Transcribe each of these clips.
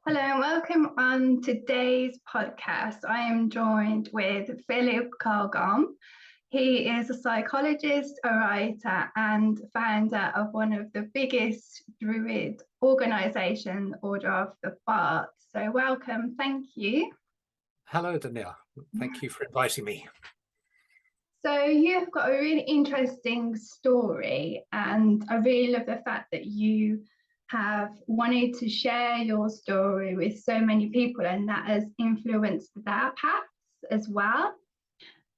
Hello and welcome on today's podcast. I am joined with Philip Carr-Gomm. He is a psychologist, a writer, and founder of one of the biggest Druid organisation, Order of the Bards. So welcome, thank you. Hello, Danielle. Thank you for inviting me. So you've got a really interesting story, and I really love the fact that you have wanted to share your story with so many people, and that has influenced their paths as well.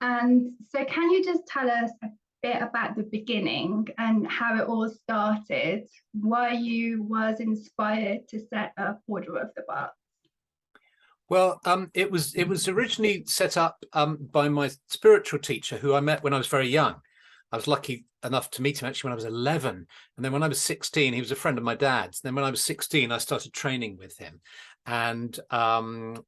And so can you just tell us a bit about the beginning and how it all started, why you was inspired to set up Order of the Bards? Well, it was originally set up by my spiritual teacher, who I met when I was very young. I was lucky enough to meet him actually when I was 11. And then when I was 16, he was a friend of my dad's. And then when I was 16, I started training with him. And and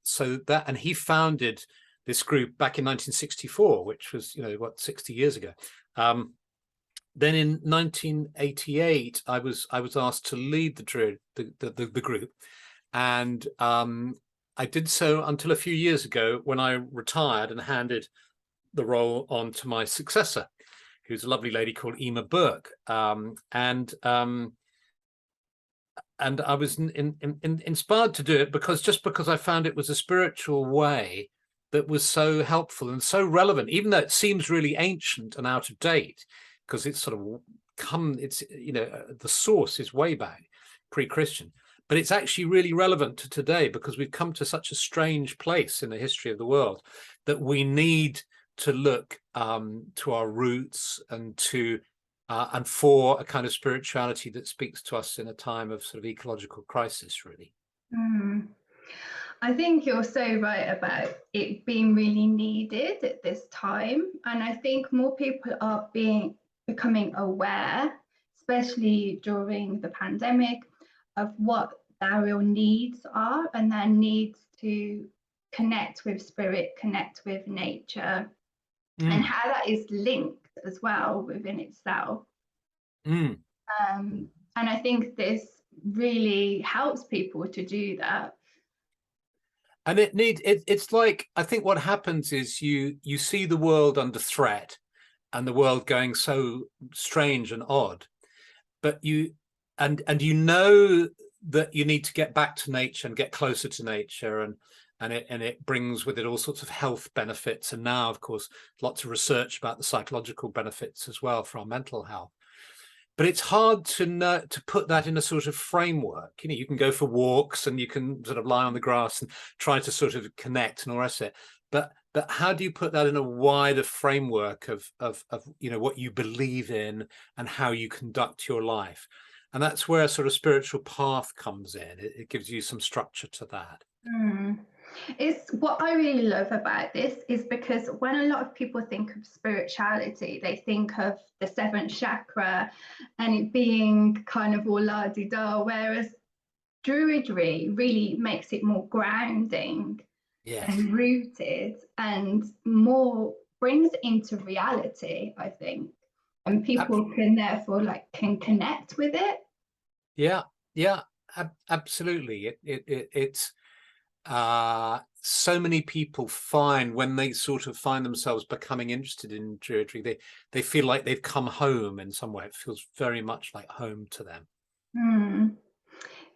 he founded this group back in 1964, which was, 60 years ago. Then in 1988, I was asked to lead the group. And I did so until a few years ago when I retired and handed the role on to my successor, who's a lovely lady called Emma Burke. And I was inspired to do it because I found it was a spiritual way that was so helpful and so relevant, even though it seems really ancient and out of date, because it's sort of the source is way back, pre-Christian. But it's actually really relevant to today because we've come to such a strange place in the history of the world that we need to look to our roots and for a kind of spirituality that speaks to us in a time of sort of ecological crisis, really. I think you're so right about it being really needed at this time. And I think more people are becoming aware, especially during the pandemic, of what their real needs are and their needs to connect with spirit, connect with nature, and how that is linked as well within itself. And I think this really helps people to do that. And it's like, I think what happens is you see the world under threat and the world going so strange and odd, but you know that you need to get back to nature and get closer to nature, and it brings with it all sorts of health benefits, and now of course lots of research about the psychological benefits as well for our mental health. But it's hard to put that in a sort of framework. You can go for walks and you can sort of lie on the grass and try to sort of connect and all the rest of it, but how do you put that in a wider framework of what you believe in and how you conduct your life? And that's where a sort of spiritual path comes in. It gives you some structure to that. It's what I really love about this is because when a lot of people think of spirituality, they think of the seventh chakra and it being kind of all la-di-da, whereas Druidry really makes it more grounding and rooted and more brings it into reality, I think. And people can therefore can connect with it. Yeah, absolutely. It's so many people find when they sort of find themselves becoming interested in Druidry, they feel like they've come home in some way. It feels very much like home to them.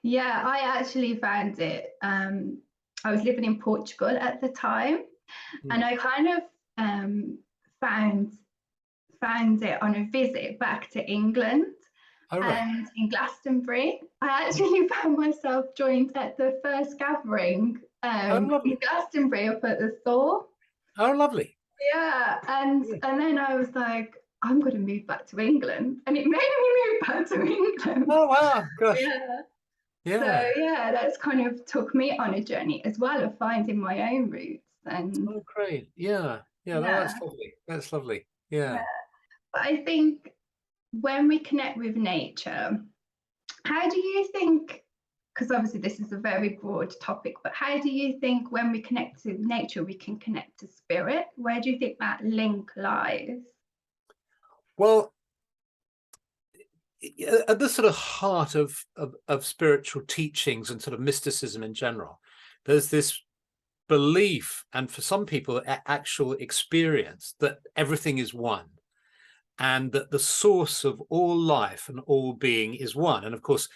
Yeah, I actually found it. I was living in Portugal at the time, and I kind of found it on a visit back to England. And in Glastonbury, I actually found myself joined at the first gathering in Glastonbury up at the Thor. Oh, lovely. Yeah, and then I was like, I'm going to move back to England, and it made me move back to England. Oh wow, gosh. Yeah. So yeah, that's kind of took me on a journey as well of finding my own roots. And oh, great. Yeah. No, that's lovely. That's lovely. Yeah. But I think when we connect with nature, how do you think, because obviously this is a very broad topic, but how do you think when we connect to nature, we can connect to spirit? Where do you think that link lies? Well, at the sort of heart of spiritual teachings and sort of mysticism in general, there's this belief, and for some people actual experience, that everything is one, and that the source of all life and all being is one. And of course,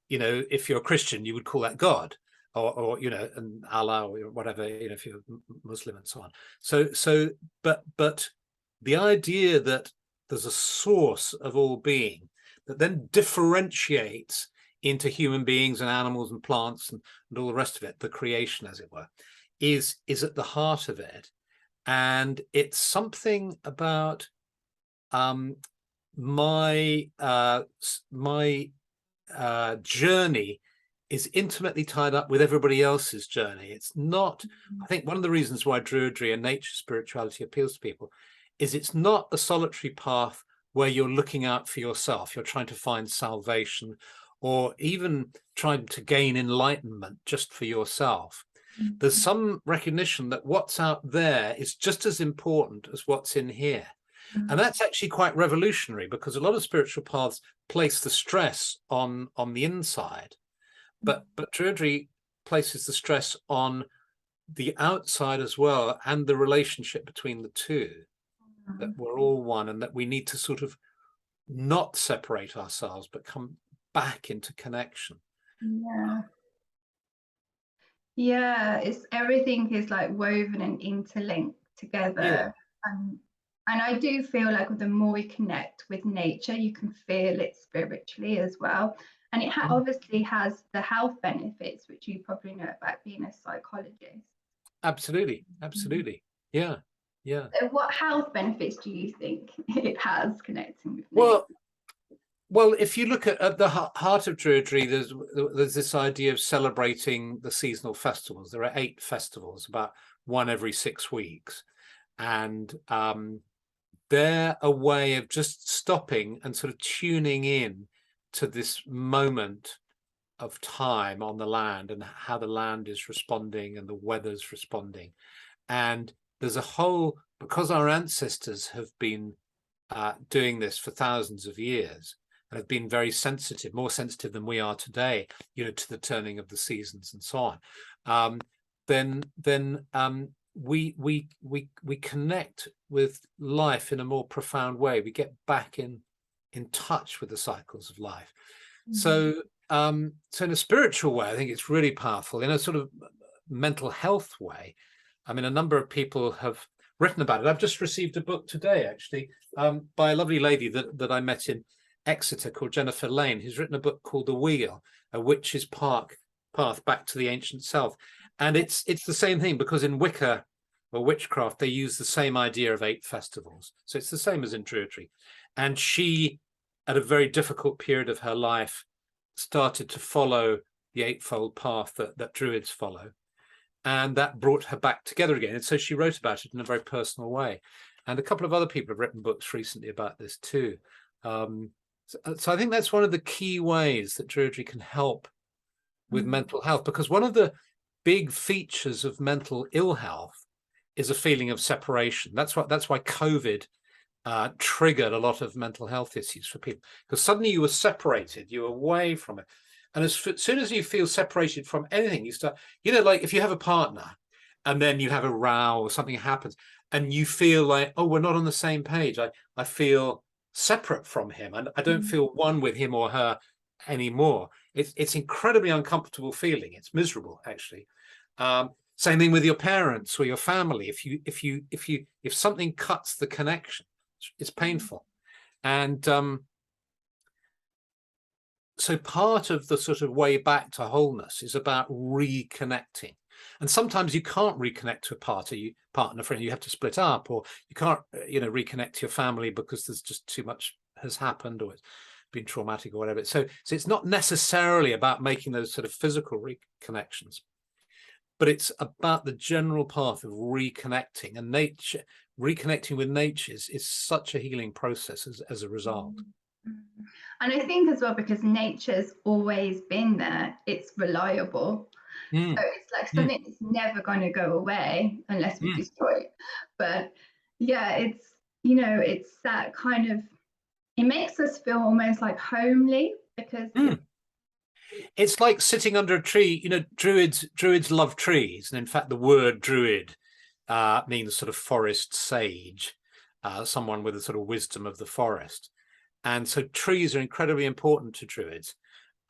if you're a Christian, you would call that God, or and Allah, or whatever, if you're Muslim and so on. But the idea that there's a source of all being that then differentiates into human beings and animals and plants and all the rest of it, the creation, as it were, is at the heart of it. And it's something about my journey is intimately tied up with everybody else's journey. It's not, I think one of the reasons why Druidry and nature spirituality appeals to people is it's not a solitary path where you're looking out for yourself, you're trying to find salvation, or even trying to gain enlightenment just for yourself. There's some recognition that what's out there is just as important as what's in here. And that's actually quite revolutionary, because a lot of spiritual paths place the stress on the inside, but Druidry places the stress on the outside as well, and the relationship between the two, that we're all one, and that we need to sort of not separate ourselves, but come back into connection. Yeah, it's everything is like woven and interlinked together. And I do feel like the more we connect with nature, you can feel it spiritually as well. And it obviously has the health benefits, which you probably know about being a psychologist. Absolutely. Yeah. So what health benefits do you think it has connecting with nature? Well, if you look at the heart of Druidry, there's this idea of celebrating the seasonal festivals. There are 8 festivals, about one every 6 weeks. And they're a way of just stopping and sort of tuning in to this moment of time on the land, and how the land is responding and the weather's responding. And there's a whole, because our ancestors have been doing this for thousands of years, and have been very sensitive, more sensitive than we are today, to the turning of the seasons and so on, then we connect with life in a more profound way. We get back in touch with the cycles of life. So in a spiritual way, I think it's really powerful. In a sort of mental health way, I mean, a number of people have written about it. I've just received a book today, actually, by a lovely lady that I met in Exeter called Jennifer Lane, who's written a book called The Wheel, a witch's path back to the ancient self. And it's the same thing, because in Wicca or witchcraft, they use the same idea of 8 festivals. So it's the same as in Druidry. And she, at a very difficult period of her life, started to follow the 8-fold path that Druids follow. And that brought her back together again. And so she wrote about it in a very personal way. And a couple of other people have written books recently about this too. So I think that's one of the key ways that Druidry can help with mental health, because one of the big features of mental ill health is a feeling of separation. That's why COVID triggered a lot of mental health issues for people, because suddenly you were separated, you were away from it. And as soon as you feel separated from anything, you start, like if you have a partner and then you have a row or something happens and you feel like, oh, we're not on the same page. I feel separate from him, and I don't feel one with him or her anymore. It's incredibly uncomfortable feeling. It's miserable, actually. Same thing with your parents or your family. If something cuts the connection, it's painful. And so part of the sort of way back to wholeness is about reconnecting. And sometimes you can't reconnect to a partner, friend. You have to split up, or you can't, reconnect to your family because there's just too much has happened, or it's been traumatic or whatever. So it's not necessarily about making those sort of physical reconnections, but it's about the general path of reconnecting. And nature, reconnecting with nature is such a healing process as a result. And I think as well, because nature's always been there, it's reliable. So it's like something that's never going to go away unless we destroy it. But yeah, it's that kind of it makes us feel almost like homely, because it's like sitting under a tree. You know, druids love trees, and in fact the word druid means sort of forest sage, someone with a sort of wisdom of the forest. And so trees are incredibly important to druids.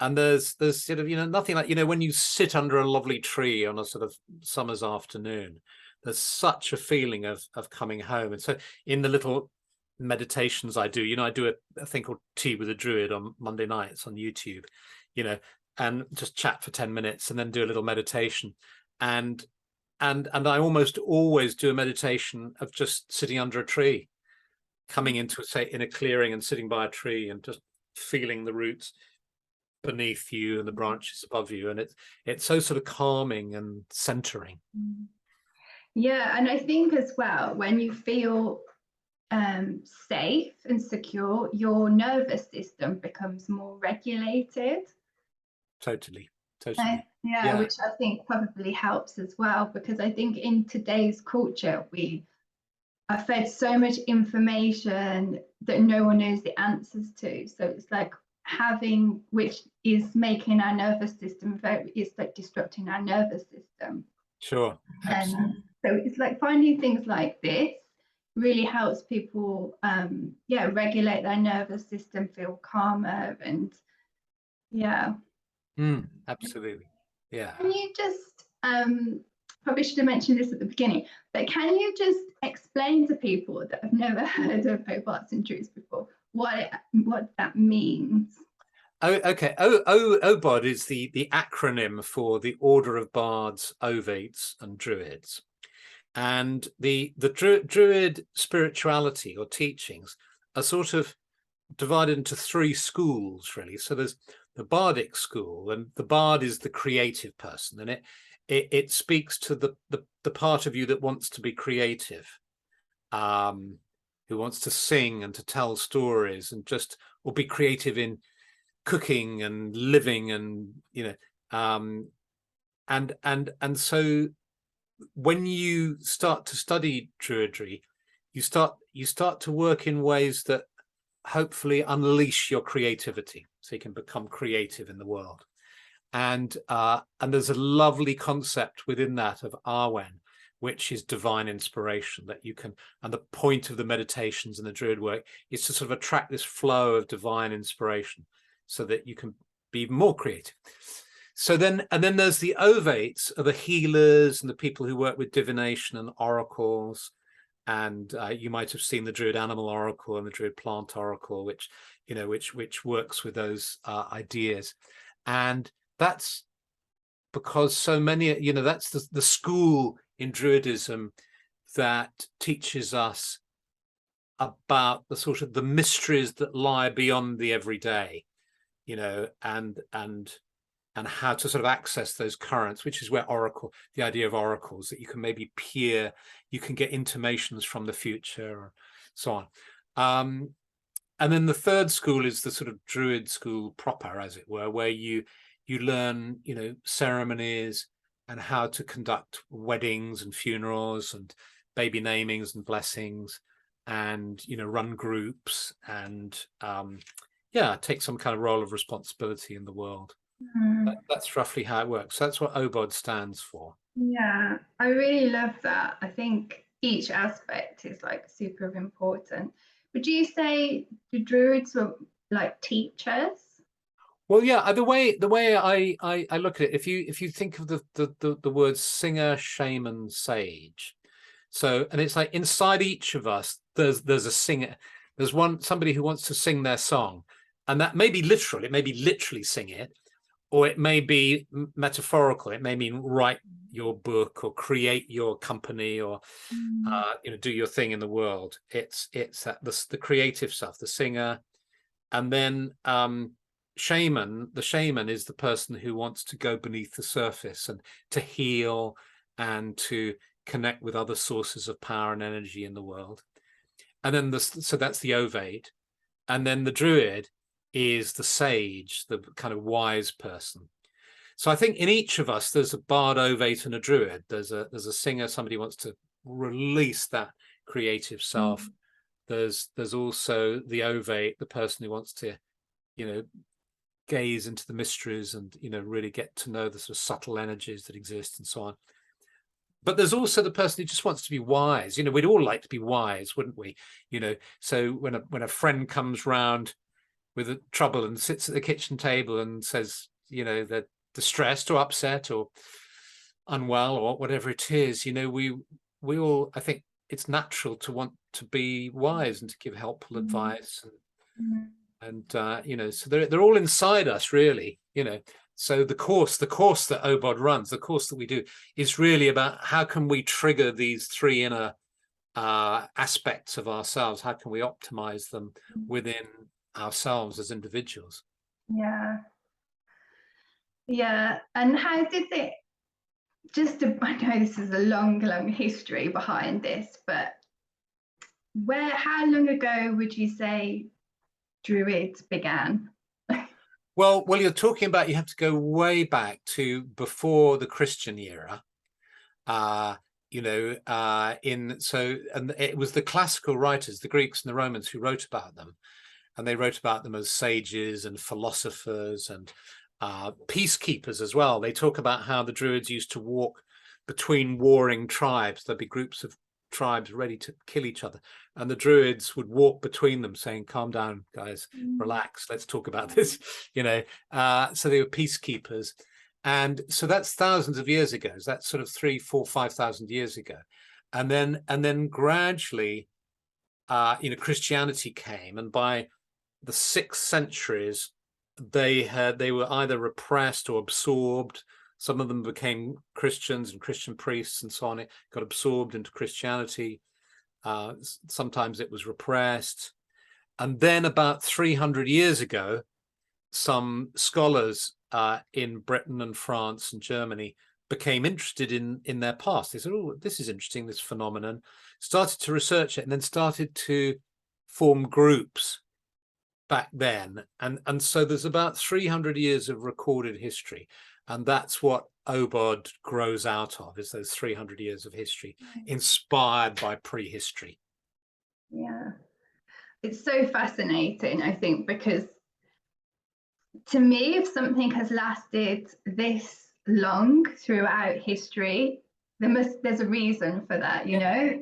And there's sort of, you know, nothing like, you know, when you sit under a lovely tree on a sort of summer's afternoon, there's such a feeling of coming home. And so in the little meditations I do, you know, I do a thing called Tea with a Druid on Monday nights on YouTube, you know, and just chat for 10 minutes and then do a little meditation. And I almost always do a meditation of just sitting under a tree, coming into, say, in a clearing and sitting by a tree and just feeling the roots beneath you and the branches above you, and it's so sort of calming and centering. Yeah, and I think as well, when you feel safe and secure, your nervous system becomes more regulated. Totally. Yeah, which I think probably helps as well, because I think in today's culture we are fed so much information that no one knows the answers to. So it's like which is making our nervous system it's like disrupting our nervous system. Sure. So it's like finding things like this really helps people regulate their nervous system, feel calmer, and absolutely. Yeah. Can you just probably should have mentioned this at the beginning, but can you just explain to people that have never heard of Ovates and Druids before what that means? Oh, okay. OBOD is the acronym for the Order of Bards, Ovates and Druids. And the Druid spirituality or teachings are sort of divided into three schools, really. So there's the Bardic School, and the Bard is the creative person, and it speaks to the part of you that wants to be creative, who wants to sing and to tell stories and just, or be creative in cooking and living, and you know, and so when you start to study Druidry, you start to work in ways that hopefully unleash your creativity, so you can become creative in the world. And there's a lovely concept within that of Arwen, which is divine inspiration, that you can, and the point of the meditations and the Druid work is to sort of attract this flow of divine inspiration so that you can be more creative. So then, and then there's the Ovates, are the healers and the people who work with divination and oracles. And you might have seen the Druid Animal Oracle and the Druid Plant Oracle, which, you know, which works with those ideas. And that's because so many, you know, that's the school in Druidism that teaches us about the sort of the mysteries that lie beyond the everyday, you know, and how to sort of access those currents, which is where the idea of oracles, that you can maybe peer, you can get intimations from the future, or so on. And then the third school is the sort of Druid school proper, as it were, where you learn, you know, ceremonies and how to conduct weddings and funerals and baby namings and blessings, and, you know, run groups and take some kind of role of responsibility in the world. That's roughly how it works. So that's what OBOD stands for. Yeah, I really love that. I think each aspect is like super important. Would you say the Druids were like teachers? Well, yeah, the way I look at it, if you think of the words singer, shaman, sage, so, and it's like inside each of us there's a singer, there's somebody who wants to sing their song, and that may be literal, it may be literally sing it, or it may be metaphorical. It may mean write your book or create your company, or you know, do your thing in the world. It's that the creative stuff, the singer. And then the shaman is the person who wants to go beneath the surface and to heal and to connect with other sources of power and energy in the world. And then so that's the Ovate. And then the Druid is the sage, the kind of wise person. So I think in each of us there's a bard, ovate, and a druid. There's a singer, somebody wants to release that creative self, There's also the ovate, the person who wants to, you know, gaze into the mysteries and, you know, really get to know the sort of subtle energies that exist and so on. But there's also the person who just wants to be wise. You know, we'd all like to be wise, wouldn't we? You know, so when a friend comes round with a trouble and sits at the kitchen table and says, you know, they're distressed or upset or unwell or whatever it is, you know, we all, I think it's natural to want to be wise and to give helpful advice and you know, so they're all inside us, really, you know. So the course that OBOD runs, the course that we do, is really about how can we trigger these three inner aspects of ourselves? How can we optimize them within ourselves as individuals? Yeah. And how did it, I know this is a long history behind this, but how long ago would you say Druids began? Well, you're talking about, you have to go way back to before the Christian era. You know, and it was the classical writers, the Greeks and the Romans, who wrote about them, and they wrote about them as sages and philosophers and peacekeepers as well. They talk about how the Druids used to walk between warring tribes. There'd be groups of tribes ready to kill each other, and the Druids would walk between them saying, calm down, guys, relax, let's talk about this, you know. So they were peacekeepers. And so that's thousands of years ago. That's sort of 3,000, 4,000, 5,000 years ago. And then gradually, you know, Christianity came, and by the 6th centuries, they were either repressed or absorbed. Some of them became Christians and Christian priests and so on. It got absorbed into Christianity. Sometimes it was repressed. And then about 300 years ago, some scholars in Britain and France and Germany became interested in their past. They said, oh, this is interesting, this phenomenon, started to research it, and then started to form groups back then. And so there's about 300 years of recorded history. And that's what OBOD grows out of, is those 300 years of history inspired by prehistory. Yeah. It's so fascinating, I think, because to me, if something has lasted this long throughout history, there's a reason for that, you know.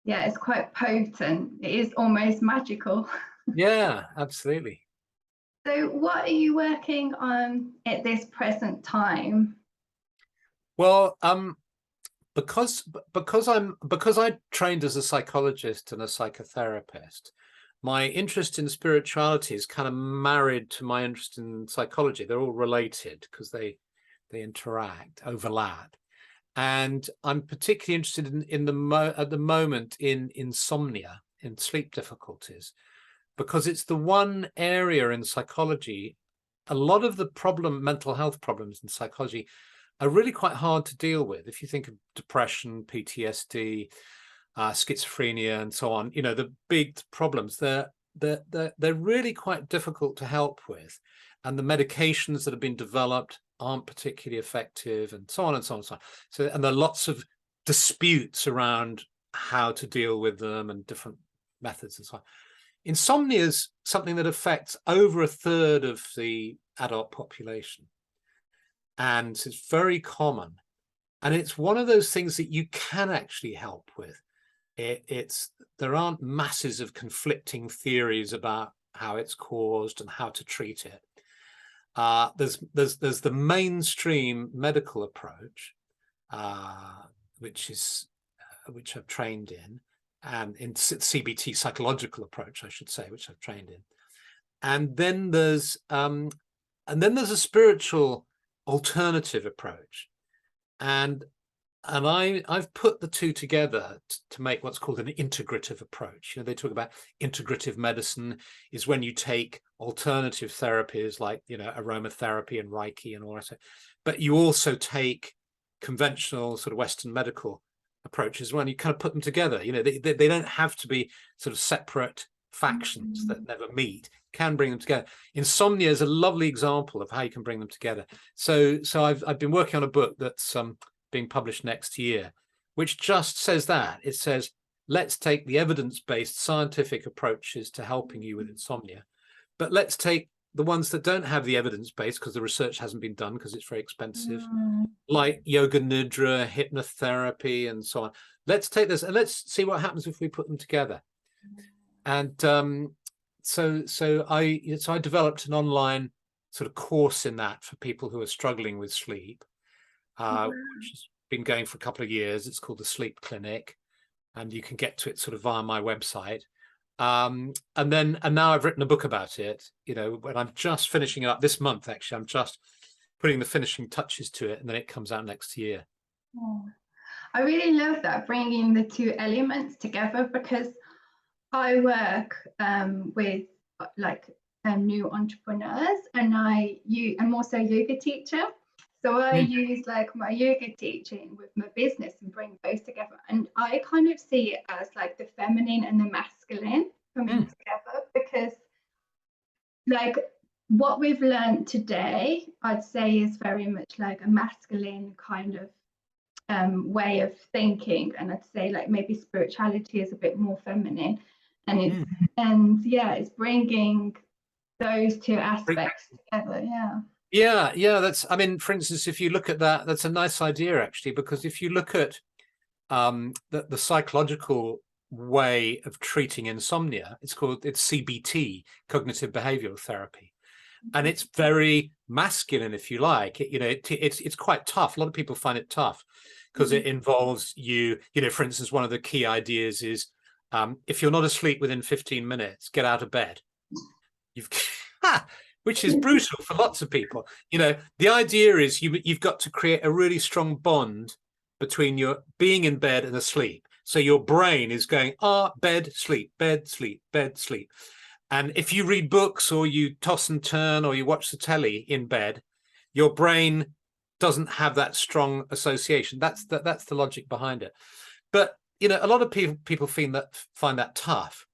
It's quite potent. It is almost magical. Yeah, absolutely. So what are you working on at this present time? Well, because I trained as a psychologist and a psychotherapist, my interest in spirituality is kind of married to my interest in psychology. They're all related because they interact, overlap. And I'm particularly interested at the moment in insomnia, in sleep difficulties, because it's the one area in psychology. A lot of the mental health problems in psychology are really quite hard to deal with. If you think of depression, PTSD, schizophrenia, and so on, you know, the big problems, they're really quite difficult to help with, and the medications that have been developed aren't particularly effective, and so on and so on and so on. So, and there are lots of disputes around how to deal with them and different methods and so on. Insomnia is something that affects over a third of the adult population, and it's very common, and it's one of those things that you can actually help with. There aren't masses of conflicting theories about how it's caused and how to treat it. There's the mainstream medical approach, which I've trained in, and in CBT, psychological approach, I should say, which I've trained in, and then there's a spiritual alternative approach, and I've put the two together to make what's called an integrative approach. You know, they talk about integrative medicine is when you take alternative therapies like, you know, aromatherapy and Reiki and all that, but you also take conventional sort of Western medical approaches when you kind of put them together. You know, they don't have to be sort of separate factions that never meet. Can bring them together. Insomnia is a lovely example of how you can bring them together. So I've been working on a book that's being published next year, which just says that. It says let's take the evidence-based scientific approaches to helping you with insomnia, but let's take the ones that don't have the evidence base because the research hasn't been done because it's very expensive, like yoga nidra, hypnotherapy, and so on. Let's take this and let's see what happens if we put them together. And so I developed an online sort of course in that for people who are struggling with sleep, which has been going for a couple of years. It's called the Sleep Clinic, and you can get to it sort of via my website. And now I've written a book about it, you know, when I'm just finishing it up this month. Actually, I'm just putting the finishing touches to it, and then it comes out next year. I really love that, bringing the two elements together, because I work with like new entrepreneurs, and I'm also a yoga teacher. So I use like my yoga teaching with my business and bring both together. And I kind of see it as like the feminine and the masculine coming together, because like what we've learned today, I'd say, is very much like a masculine kind of way of thinking. And I'd say like maybe spirituality is a bit more feminine. And it's bringing those two aspects together. Yeah, that's, I mean, for instance, if you look at that, that's a nice idea, actually, because if you look at the psychological way of treating insomnia, it's CBT, cognitive behavioral therapy, and it's very masculine, if you like. It's quite tough. A lot of people find it tough because it involves for instance, one of the key ideas is if you're not asleep within 15 minutes, get out of bed. Which is brutal for lots of people. The idea is you've got to create a really strong bond between your being in bed and asleep. So your brain is going, bed, sleep, bed, sleep, bed, sleep. And if you read books or you toss and turn or you watch the telly in bed, your brain doesn't have that strong association. That's the logic behind it. But a lot of people find that tough.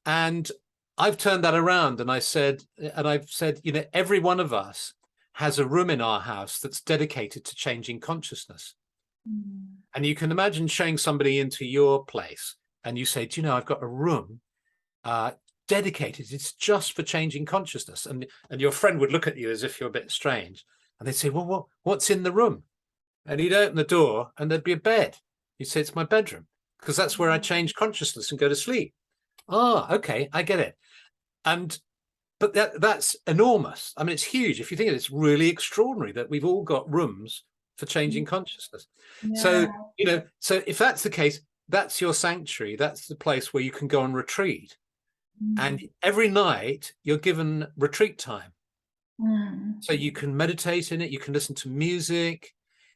And I've turned that around, and I've said, every one of us has a room in our house that's dedicated to changing consciousness. And you can imagine showing somebody into your place and you say, I've got a room dedicated, it's just for changing consciousness. And your friend would look at you as if you're a bit strange. And they'd say, well, what's in the room? And he'd open the door and there'd be a bed. He'd say, it's my bedroom, because that's where I change consciousness and go to sleep. Okay, I get it. But that's enormous. I mean, it's huge. If you think of it, it's really extraordinary that we've all got rooms for changing consciousness. So if that's the case, that's your sanctuary. That's the place where you can go and retreat. And every night you're given retreat time. So you can meditate in it. You can listen to music.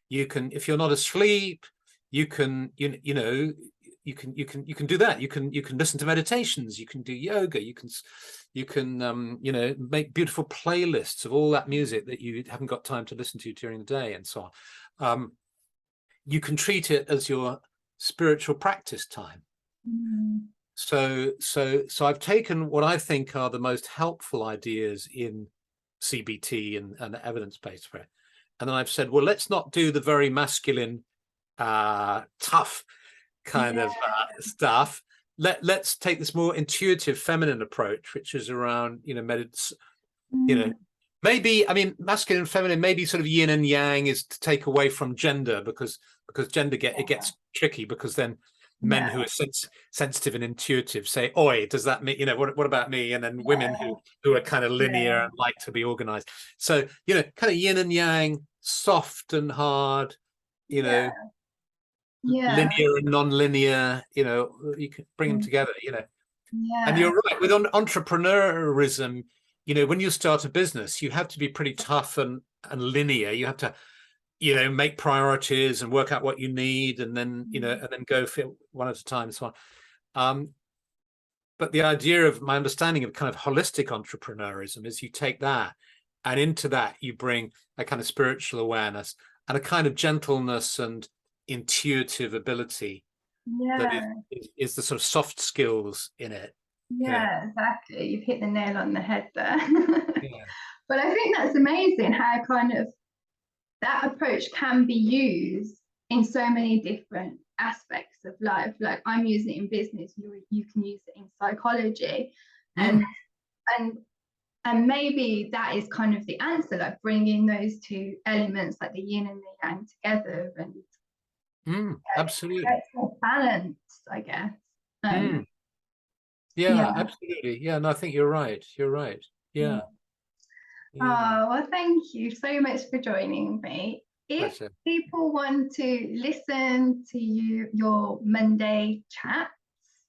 You can, if you're not asleep, you can, you can do that. You can listen to meditations. You can do yoga. You can make beautiful playlists of all that music that you haven't got time to listen to during the day, and so on. You can treat it as your spiritual practice time. So I've taken what I think are the most helpful ideas in CBT and evidence-based for it, and then I've said, well, let's not do the very masculine, tough kind of stuff. Let's take this more intuitive feminine approach, which is around maybe, I mean, masculine and feminine, maybe sort of yin and yang is to take away from gender, because gender it gets tricky, because then men who are sensitive and intuitive say, oi, does that mean, what about me? And then women who are kind of linear and like to be organized. So kind of yin and yang, soft and hard, linear and non-linear, you can bring them together, and you're right with entrepreneurism. When you start a business, you have to be pretty tough and linear. You have to make priorities and work out what you need, and then and then go for it one at a time and so on. But the idea of my understanding of kind of holistic entrepreneurism is you take that, and into that you bring a kind of spiritual awareness and a kind of gentleness and intuitive ability that is the sort of soft skills in it. Exactly, you've hit the nail on the head there. But I think that's amazing how kind of that approach can be used in so many different aspects of life. Like I'm using it in business, you can use it in psychology, Mm. and maybe that is kind of the answer, like bringing those two elements, like the yin and the yang, together, and Absolutely. it's more balanced, I guess. Yeah, absolutely. Yeah, no, I think you're right. You're right. Yeah. Oh, well, thank you so much for joining me. If Pleasure. people want to listen to your Monday chats,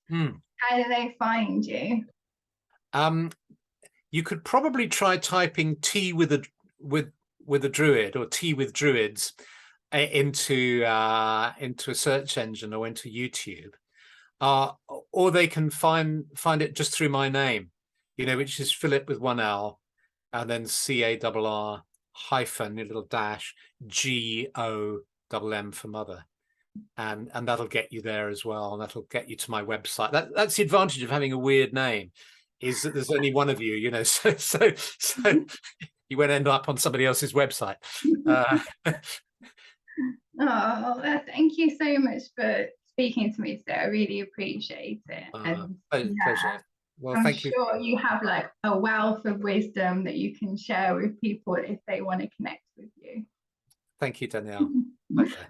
how do they find you? You could probably try typing tea with a druid or tea with druids into a search engine or into YouTube, or they can find it just through my name, which is Philip with one L, and then CARR hyphen a little dash GOMM for mother, and that'll get you there as well, and that'll get you to my website. That's the advantage of having a weird name, is that there's only one of you, so you won't end up on somebody else's website. Oh, thank you so much for speaking to me today. I really appreciate it. And pleasure. Well, I'm thank you. sure you have like a wealth of wisdom that you can share with people if they want to connect with you. Thank you, Danielle. Pleasure.